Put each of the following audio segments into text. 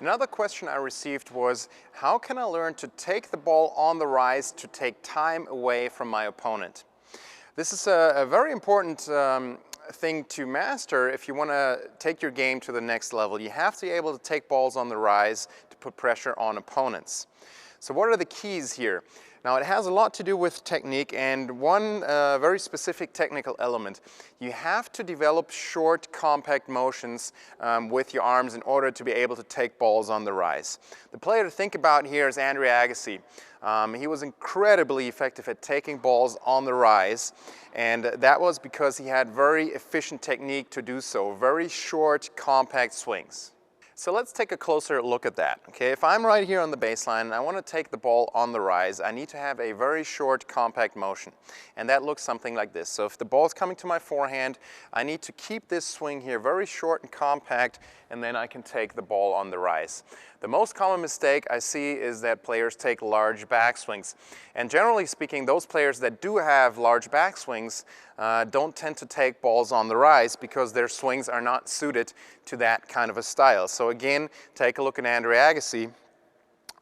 Another question I received was, how can I learn to take the ball on the rise to take time away from my opponent? This is a very important thing to master if you want to take your game to the next level. You have to be able to take balls on the rise to put pressure on opponents. So what are the keys here? Now, it has a lot to do with technique, and one very specific technical element. You have to develop short, compact motions with your arms in order to be able to take balls on the rise. The player to think about here is Andre Agassi. He was incredibly effective at taking balls on the rise, and that was because he had very efficient technique to do so, very short, compact swings. So let's take a closer look at that. Okay, if I'm right here on the baseline and I want to take the ball on the rise, I need to have a very short, compact motion. And that looks something like this. So if the ball is coming to my forehand, I need to keep this swing here very short and compact, and then I can take the ball on the rise. The most common mistake I see is that players take large backswings. And generally speaking, those players that do have large backswings don't tend to take balls on the rise because their swings are not suited to that kind of a style. So again, take a look at Andre Agassi,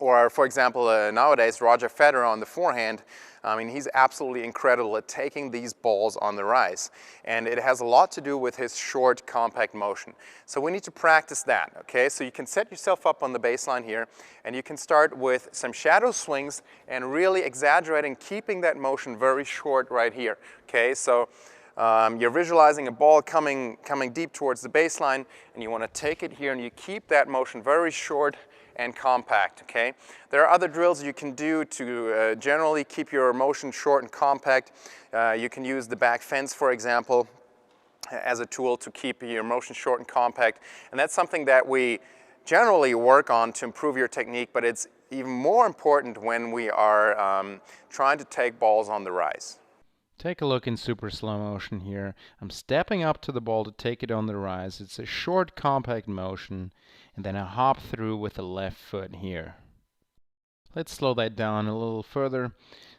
or for example, nowadays Roger Federer on the forehand. I mean, he's absolutely incredible at taking these balls on the rise. And it has a lot to do with his short, compact motion. So we need to practice that, okay? So you can set yourself up on the baseline here, and you can start with some shadow swings and really exaggerating, keeping that motion very short right here, okay? So you're visualizing a ball coming deep towards the baseline, and you want to take it here, and you keep that motion very short and compact, okay? There are other drills you can do to generally keep your motion short and compact. You can use the back fence, for example, as a tool to keep your motion short and compact. And that's something that we generally work on to improve your technique, but it's even more important when we are trying to take balls on the rise. Take a look in super slow motion here. I'm stepping up to the ball to take it on the rise. It's a short, compact motion, and then I hop through with the left foot here. Let's slow that down a little further.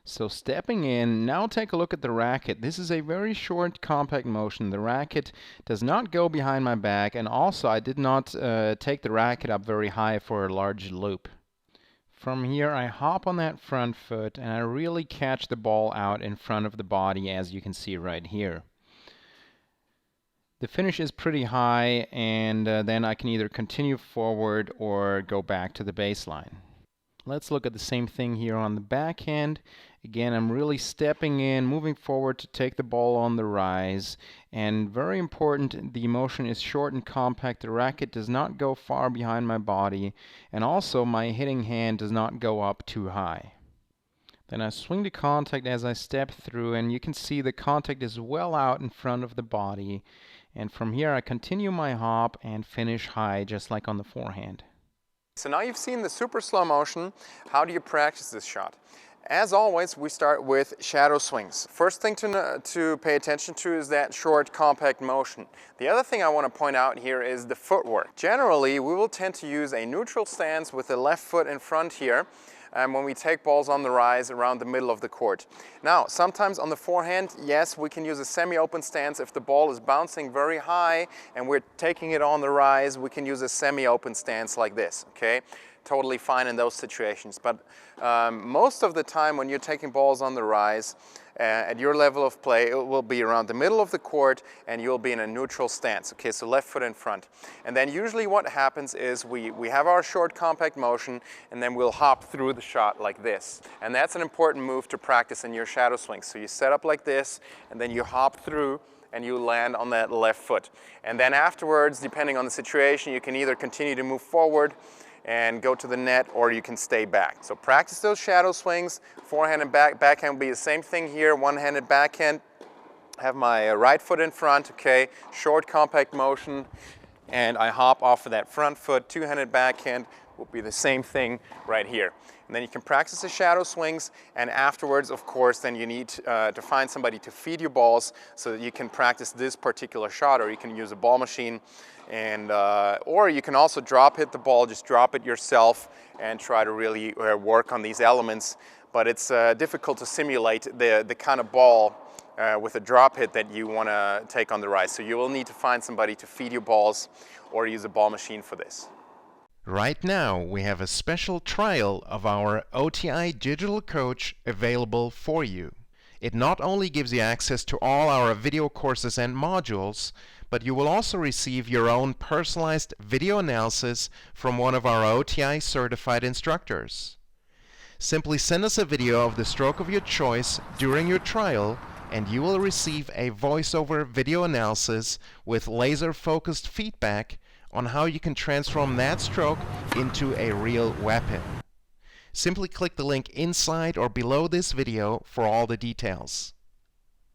So stepping in, now take a look at the racket. This is a very short, compact motion. The racket does not go behind my back, and also I did not take the racket up very high for a large loop. From here, I hop on that front foot and I really catch the ball out in front of the body, as you can see right here. The finish is pretty high, and then I can either continue forward or go back to the baseline. Let's look at the same thing here on the backhand. Again, I'm really stepping in, moving forward to take the ball on the rise. And very important, the motion is short and compact. The racket does not go far behind my body. And also, my hitting hand does not go up too high. Then I swing to contact as I step through, and you can see the contact is well out in front of the body. And from here, I continue my hop and finish high, just like on the forehand. So now you've seen the super slow motion. How do you practice this shot? As always, we start with shadow swings. First thing to pay attention to is that short, compact motion. The other thing I want to point out here is the footwork. Generally, we will tend to use a neutral stance with the left foot in front here when we take balls on the rise around the middle of the court. Now, sometimes on the forehand, yes, we can use a semi-open stance. If the ball is bouncing very high and we're taking it on the rise, we can use a semi-open stance like this, okay? Totally fine in those situations. But most of the time when you're taking balls on the rise, at your level of play, it will be around the middle of the court and you'll be in a neutral stance. Okay, so left foot in front. And then usually what happens is we have our short compact motion, and then we'll hop through the shot like this. And that's an important move to practice in your shadow swing. So you set up like this, and then you hop through and you land on that left foot. And then afterwards, depending on the situation, you can either continue to move forward and go to the net, or you can stay back. So practice those shadow swings. Forehand and backhand will be the same thing here. One-handed backhand. Have my right foot in front, okay? Short, compact motion, and I hop off of that front foot. Two-handed backhand will be the same thing right here. And then you can practice the shadow swings, and afterwards, of course, then you need to find somebody to feed you balls so that you can practice this particular shot, or you can use a ball machine. And or you can also drop hit the ball, just drop it yourself and try to really work on these elements. But it's difficult to simulate the kind of ball with a drop hit that you want to take on the rise. So you will need to find somebody to feed you balls or use a ball machine for this. Right now, we have a special trial of our OTI Digital Coach available for you. It not only gives you access to all our video courses and modules, but you will also receive your own personalized video analysis from one of our OTI certified instructors. Simply send us a video of the stroke of your choice during your trial, and you will receive a voiceover video analysis with laser-focused feedback on how you can transform that stroke into a real weapon. Simply click the link inside or below this video for all the details.